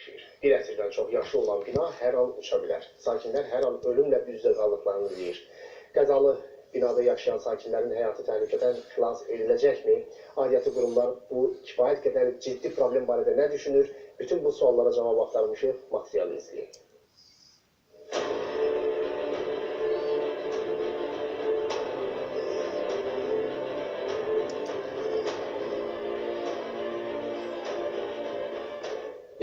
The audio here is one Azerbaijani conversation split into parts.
yaşayır. Bir əsrdən çox yaşlı olan bina hər an uça bilər. Sakinlər hər an ölümlə üz-üzə qaldıqlarını deyir. Qəzalı binada yaşayan sakinlərin həyatı təhlükədən xilas ediləcəkmi? Aidiyyatı qurumlar bu kifayət qədər ciddi problem barədə nə düşünür? Bütün bu suallara cavab axtarmışıq. Materialı izləyin.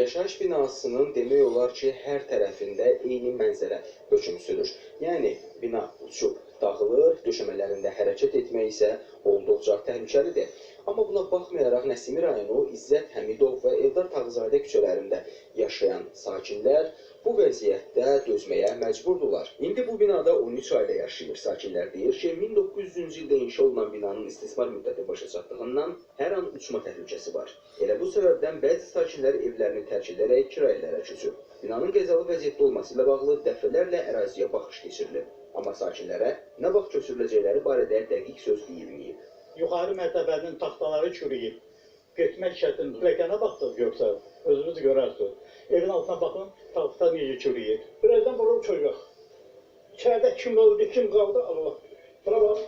Yaşayış binasının demək olar ki, hər tərəfində eyni mənzərə hökm sürür. Yəni, bina uçub dağılır, döşəmələrində hərəkət etmək isə olduqca təhlükəlidir. Amma buna baxmayaraq Nəsimi rayonu İzzət Həmidov və Eldar Tağızadə küçələrində yaşayan sakinlər bu vəziyyətdə dözməyə məcburdurlar. İndi bu binada 13 ailə yaşayır. Sakinlər deyir ki, 1900-cü ildə inşa olunan binanın istismar müddəti başa çatdığından hər an uçma təhlükəsi var. Elə bu səbəbdən bəzi sakinlər evlərini tərk edərək kirayələrə köçür. Binanın qəzalı vəziyyətdə olması ilə bağlı dəfələrlə əraziyə baxış keçirilib. Amma sakinlərə nə vaxt köçürüləcəkləri barədə dəqiq söz deyilməyib. Yuxarı mərtəbənin taxtaları çürüyüb. Getmək çətindir. Pilləkənə baxdıq görsən, özünüz görərsiniz. Evin altına baxın, taxta necə çürüyür. Birazdan burada uçacaq. İçəridə kim öldü, kim qaldı, Allah bilir. Buna bax,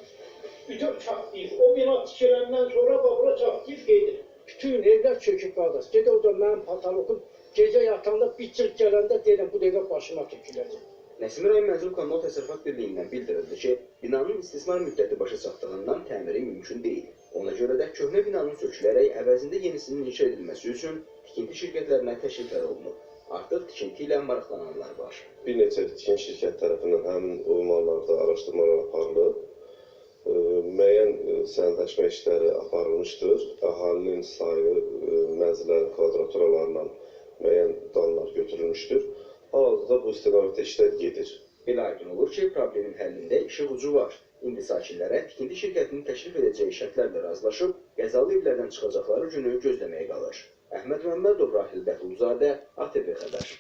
bütün çatlayıb. O bina tikiləndən sonra bura çatlayıb gedir. Bütün evlər çöküb qardaş. Gedə o da mənim patalokum gecə yatanda bir çırp gələndə deyirəm, bu dəqiqə başıma töküləcək. Nəsimi rayon Mənzil Kommunal Təsərrüfat Birliyindən bildirildi ki, binanın istismar müddəti başa çatdığından təmiri mümkün deyil. Ona görə də köhnə binanın sökülərək əvəzində yenisinin inşa edilməsi üçün tikinti şirkətlərinə təkliflər olunub. Artıq tikinti ilə maraqlananlar var. Bir neçə tikinti şirkət tərəfindən həmin ünvanlarda araşdırmalar aparılıb. Müəyyən sənədləşmə işləri aparılmışdır. Əhalinin sayı, mənzillərin kvadraturalarla müəyyən danlar götürülmüşdür. Hal-hazırda bu istiqamətdə işlər gedir. Belə aydın olur ki, problemin həllində işıq ucu var. İndi sakinlərə tikinti şirkətinin təklif edəcəyi şərtlərlə razılaşıb, qəzalı evlərdən çıxacaqları günü gözləməyə qalır. Əhməd Məmmədov, Rahil Bəhlulzadə, ATV Xəbər.